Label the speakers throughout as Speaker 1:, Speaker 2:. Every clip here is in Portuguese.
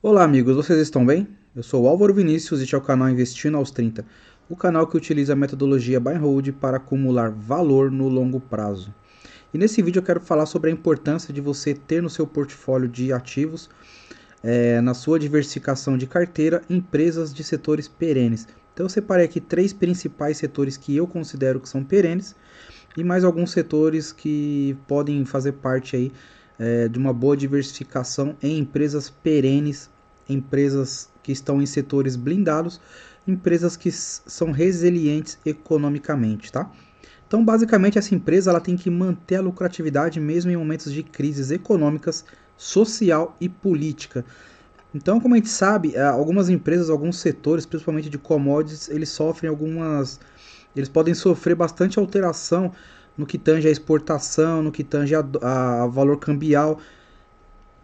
Speaker 1: Olá amigos, vocês estão bem? Eu sou o Álvaro Vinícius e este é o canal Investindo aos 30, o canal que utiliza a metodologia Buy and Hold para acumular valor no longo prazo. E nesse vídeo eu quero falar sobre a importância de você ter no seu portfólio de ativos, na sua diversificação de carteira, empresas de setores perenes. Então eu separei aqui três principais setores que eu considero que são perenes e mais alguns setores que podem fazer parte aí de uma boa diversificação em empresas perenes, empresas que estão em setores blindados, empresas que são resilientes economicamente, tá? Então, basicamente, essa empresa ela tem que manter a lucratividade mesmo em momentos de crises econômicas, social e política. Então, como a gente sabe, algumas empresas, alguns setores, principalmente de commodities, eles podem sofrer bastante alteração no que tange a exportação, no que tange a valor cambial,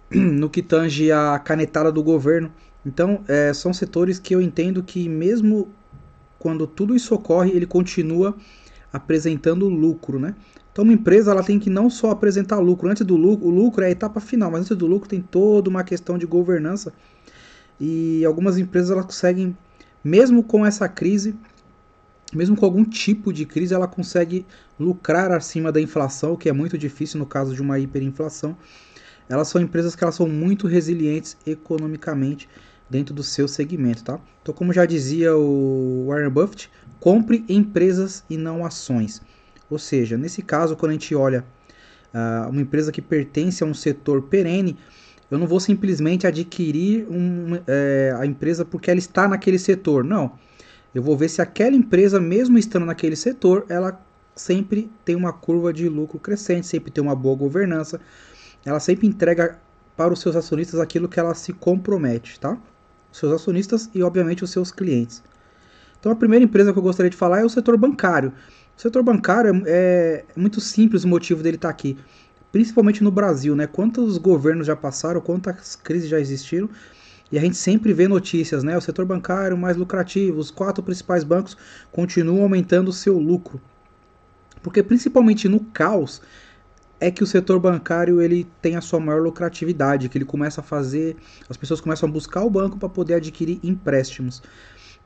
Speaker 1: no que tange a canetada do governo. Então, são setores que eu entendo que mesmo quando tudo isso ocorre, ele continua apresentando lucro, né? Então, uma empresa ela tem que não só apresentar lucro, antes do lucro, o lucro é a etapa final, mas antes do lucro tem toda uma questão de governança e algumas empresas elas conseguem, mesmo com essa crise, mesmo com algum tipo de crise, ela consegue lucrar acima da inflação, o que é muito difícil no caso de uma hiperinflação. Elas são empresas que elas são muito resilientes economicamente dentro do seu segmento, tá? Então, como já dizia o Warren Buffett, compre empresas e não ações. Ou seja, nesse caso, quando a gente olha uma empresa que pertence a um setor perene, eu não vou simplesmente adquirir a empresa porque ela está naquele setor. Não. Eu vou ver se aquela empresa, mesmo estando naquele setor, ela sempre tem uma curva de lucro crescente, sempre tem uma boa governança, ela sempre entrega para os seus acionistas aquilo que ela se compromete, tá? Os seus acionistas e, obviamente, os seus clientes. Então, a primeira empresa que eu gostaria de falar é o setor bancário. O setor bancário é muito simples o motivo dele estar aqui, principalmente no Brasil, né? Quantos governos já passaram, quantas crises já existiram, e a gente sempre vê notícias, né? O setor bancário mais lucrativo, os quatro principais bancos continuam aumentando o seu lucro. Porque principalmente no caos é que o setor bancário ele tem a sua maior lucratividade, que ele começa a fazer, as pessoas começam a buscar o banco para poder adquirir empréstimos.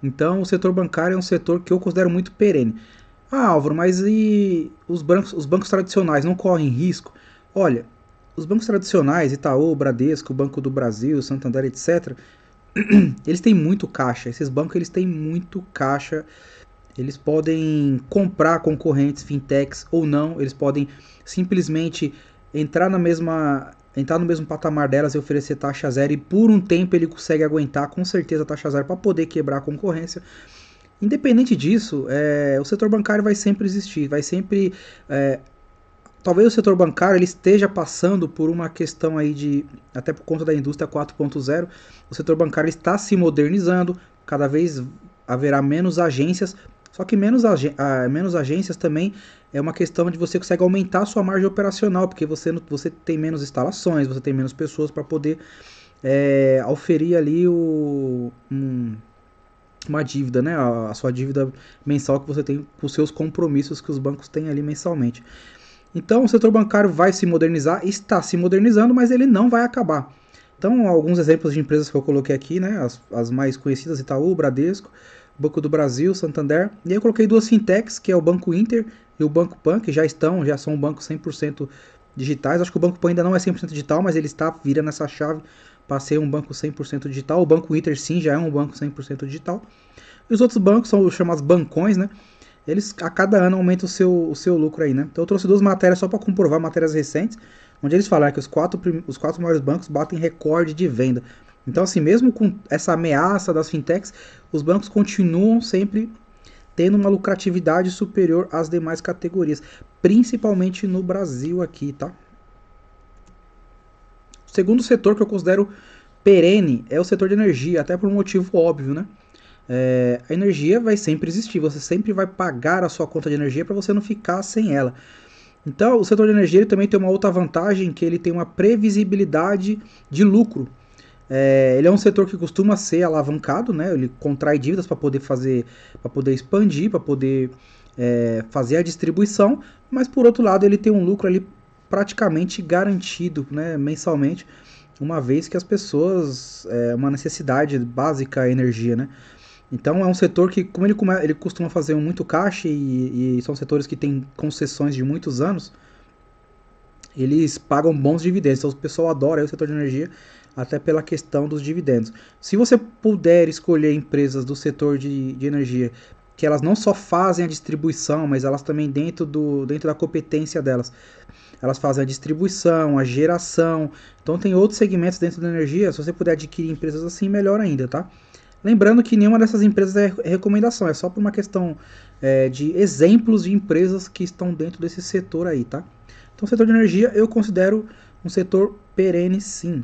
Speaker 1: Então, o setor bancário é um setor que eu considero muito perene. Ah, Álvaro, mas e os bancos tradicionais não correm risco? Olha, os bancos tradicionais, Itaú, Bradesco, Banco do Brasil, Santander, etc., eles têm muito caixa. Esses bancos eles têm muito caixa. Eles podem comprar concorrentes fintechs ou não. Eles podem simplesmente entrar no mesmo patamar delas e oferecer taxa zero, e por um tempo ele consegue aguentar com certeza a taxa zero para poder quebrar a concorrência. Independente disso, o setor bancário vai sempre existir, vai sempre. Talvez o setor bancário ele esteja passando por uma questão aí de, até por conta da indústria 4.0, o setor bancário está se modernizando, cada vez haverá menos agências, só que menos agências também é uma questão de você consegue aumentar a sua margem operacional, porque você tem menos instalações, você tem menos pessoas para poder oferir ali uma dívida, né? A sua dívida mensal que você tem com os seus compromissos que os bancos têm ali mensalmente. Então, o setor bancário vai se modernizar, está se modernizando, mas ele não vai acabar. Então, alguns exemplos de empresas que eu coloquei aqui, né, as mais conhecidas, Itaú, Bradesco, Banco do Brasil, Santander. E aí eu coloquei duas fintechs, que é o Banco Inter e o Banco Pan, que já são bancos 100% digitais. Acho que o Banco Pan ainda não é 100% digital, mas ele está virando essa chave para ser um banco 100% digital. O Banco Inter, sim, já é um banco 100% digital. E os outros bancos são os chamados bancões, né? Eles a cada ano aumentam o seu lucro aí, né? Então eu trouxe duas matérias só para comprovar, matérias recentes, onde eles falaram que os quatro maiores bancos batem recorde de venda. Então, assim, mesmo com essa ameaça das fintechs, os bancos continuam sempre tendo uma lucratividade superior às demais categorias, principalmente no Brasil aqui, tá? O segundo setor que eu considero perene é o setor de energia, até por um motivo óbvio, né? A energia vai sempre existir, você sempre vai pagar a sua conta de energia para você não ficar sem ela. Então, o setor de energia ele também tem uma outra vantagem, que ele tem uma previsibilidade de lucro. Ele é um setor que costuma ser alavancado, né? Ele contrai dívidas para poder expandir, para poder fazer a distribuição, mas por outro lado ele tem um lucro ali praticamente garantido, né, mensalmente, uma vez que as pessoas, uma necessidade básica a energia, né? Então é um setor que, como ele costuma fazer muito caixa e são setores que têm concessões de muitos anos, eles pagam bons dividendos. Então o pessoal adora o setor de energia, até pela questão dos dividendos. Se você puder escolher empresas do setor de energia, que elas não só fazem a distribuição, mas elas também dentro da competência delas, elas fazem a distribuição, a geração. Então tem outros segmentos dentro da energia. Se você puder adquirir empresas assim, melhor ainda, tá? Lembrando que nenhuma dessas empresas é recomendação, é só por uma questão de exemplos de empresas que estão dentro desse setor aí, tá? Então o setor de energia eu considero um setor perene, sim.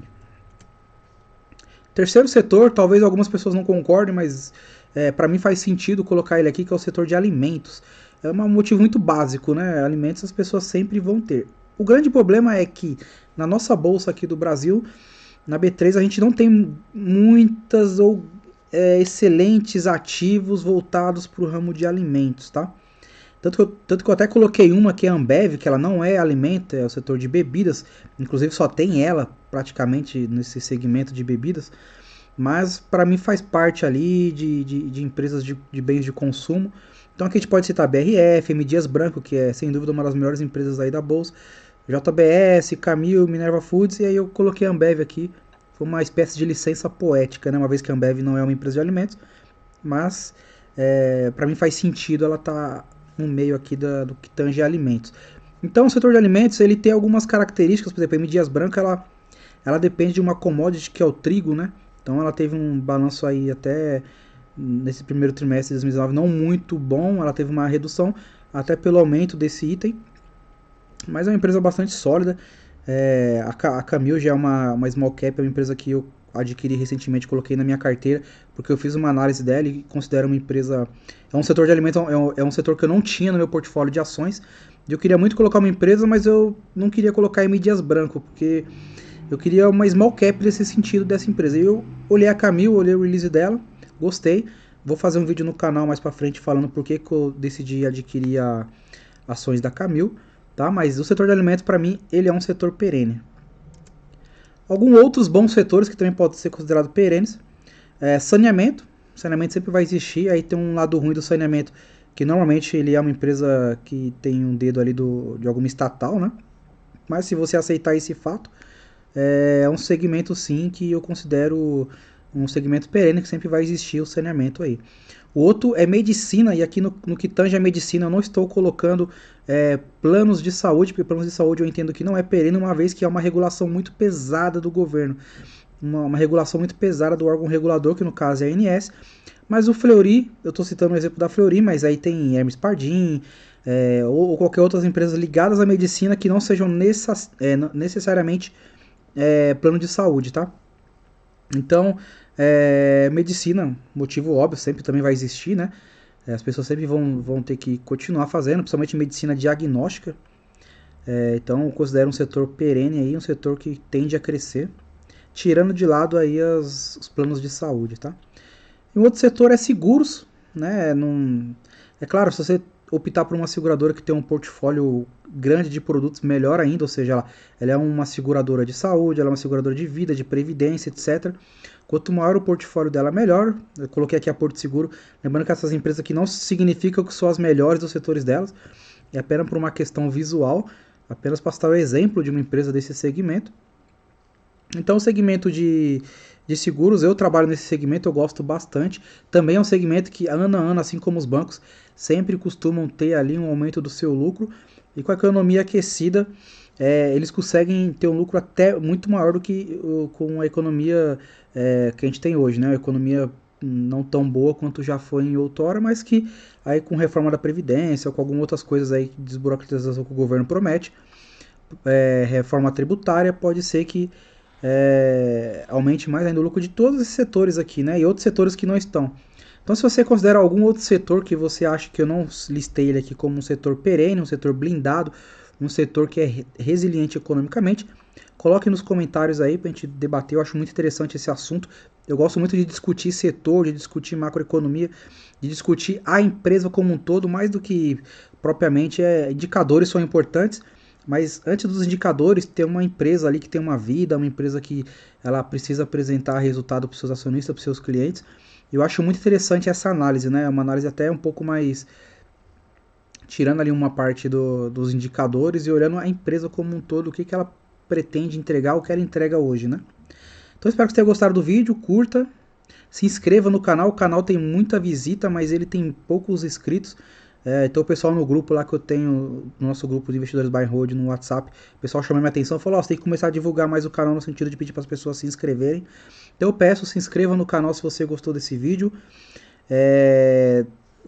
Speaker 1: Terceiro setor, talvez algumas pessoas não concordem, mas para mim faz sentido colocar ele aqui, que é o setor de alimentos. É um motivo muito básico, né? Alimentos as pessoas sempre vão ter. O grande problema é que na nossa bolsa aqui do Brasil, na B3, a gente não tem muitas ou excelentes ativos voltados para o ramo de alimentos, tá? Tanto que eu até coloquei uma que é a Ambev, que ela não é alimento, é o setor de bebidas. Inclusive só tem ela praticamente nesse segmento de bebidas. Mas para mim faz parte ali de empresas de bens de consumo. Então aqui a gente pode citar BRF, M. Dias Branco, que é sem dúvida uma das melhores empresas aí da bolsa. JBS, Camil, Minerva Foods, e aí eu coloquei a Ambev aqui. Foi uma espécie de licença poética, né? Uma vez que a Ambev não é uma empresa de alimentos. Mas para mim faz sentido ela estar no meio aqui do que tange alimentos. Então o setor de alimentos ele tem algumas características, por exemplo, a M. Dias Branco ela depende de uma commodity que é o trigo, né? Então ela teve um balanço aí até nesse primeiro trimestre de 2019 não muito bom, ela teve uma redução até pelo aumento desse item, mas é uma empresa bastante sólida. A Camil já é uma small cap, é uma empresa que eu adquiri recentemente, coloquei na minha carteira, porque eu fiz uma análise dela e considero uma empresa... É um setor de alimentos, é um setor que eu não tinha no meu portfólio de ações. Eu queria muito colocar uma empresa, mas eu não queria colocar M. Dias Branco, porque eu queria uma small cap nesse sentido dessa empresa. E eu olhei a Camil, olhei o release dela, gostei. Vou fazer um vídeo no canal mais pra frente falando por que eu decidi adquirir ações da Camil, tá? Mas o setor de alimentos, para mim, ele é um setor perene. Alguns outros bons setores que também podem ser considerados perenes. Saneamento. Saneamento sempre vai existir. Aí tem um lado ruim do saneamento, que normalmente ele é uma empresa que tem um dedo ali de alguma estatal, né? Mas se você aceitar esse fato, é um segmento sim que eu considero um segmento perene, que sempre vai existir o saneamento aí. O outro é medicina, e aqui no que tange a medicina eu não estou colocando planos de saúde, porque planos de saúde eu entendo que não é perene, uma vez que é uma regulação muito pesada do governo. Uma regulação muito pesada do órgão regulador, que no caso é a ANS. Mas o Fleury, eu estou citando o exemplo da Fleury, mas aí tem Hermes Pardin, ou qualquer outras empresas ligadas à medicina que não sejam necessariamente plano de saúde, tá? Então, medicina, motivo óbvio, sempre também vai existir, né? As pessoas sempre vão ter que continuar fazendo, principalmente medicina diagnóstica. Então, eu considero um setor perene aí, um setor que tende a crescer, tirando de lado aí os planos de saúde, tá? E um outro setor é seguros, né? É claro, se você optar por uma seguradora que tem um portfólio grande de produtos, melhor ainda, ou seja, ela é uma seguradora de saúde, ela é uma seguradora de vida, de previdência, etc. Quanto maior o portfólio dela, melhor. Eu coloquei aqui a Porto Seguro, lembrando que essas empresas aqui não significam que são as melhores dos setores delas, é apenas por uma questão visual, apenas para citar o exemplo de uma empresa desse segmento. Então o segmento de seguros, eu trabalho nesse segmento, eu gosto bastante. Também é um segmento que ano a ano, assim como os bancos, sempre costumam ter ali um aumento do seu lucro. E com a economia aquecida, eles conseguem ter um lucro até muito maior do que com a economia que a gente tem hoje, né? A economia não tão boa quanto já foi em outrora, mas que aí com reforma da Previdência ou com algumas outras coisas aí de desburocratização que o governo promete, reforma tributária, pode ser que aumente mais ainda o lucro de todos esses setores aqui, né? E outros setores que não estão. Então, se você considera algum outro setor que você acha que eu não listei ele aqui como um setor perene, um setor blindado, um setor que é resiliente economicamente, coloque nos comentários aí pra gente debater. Eu acho muito interessante esse assunto. Eu gosto muito de discutir setor, de discutir macroeconomia, de discutir a empresa como um todo, mais do que propriamente indicadores são importantes, Mas antes dos indicadores, tem uma empresa ali que tem uma vida, uma empresa que ela precisa apresentar resultado para os seus acionistas, para os seus clientes. Eu acho muito interessante essa análise, né? Uma análise até um pouco mais tirando ali uma parte dos indicadores e olhando a empresa como um todo, o que ela pretende entregar, o que ela entrega hoje, né? Então espero que você tenha gostado do vídeo, curta, se inscreva no canal, o canal tem muita visita, mas ele tem poucos inscritos. Então o pessoal no grupo lá que eu tenho, no nosso grupo de investidores buy and hold no WhatsApp, o pessoal chamou minha atenção e falou, você tem que começar a divulgar mais o canal no sentido de pedir para as pessoas se inscreverem. Então eu peço, se inscreva no canal se você gostou desse vídeo,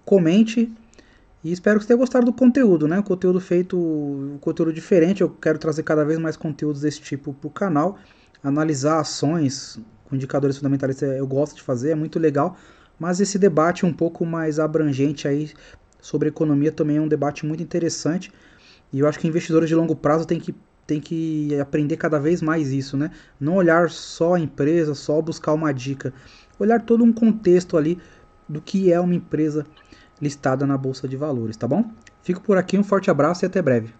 Speaker 1: comente e espero que você tenha gostado do conteúdo, né? Um conteúdo diferente, eu quero trazer cada vez mais conteúdos desse tipo para o canal, analisar ações com indicadores fundamentalistas eu gosto de fazer, é muito legal, mas esse debate um pouco mais abrangente aí sobre economia também é um debate muito interessante e eu acho que investidores de longo prazo tem que aprender cada vez mais isso, né? Não olhar só a empresa, só buscar uma dica, olhar todo um contexto ali do que é uma empresa listada na Bolsa de Valores, tá bom? Fico por aqui, um forte abraço e até breve.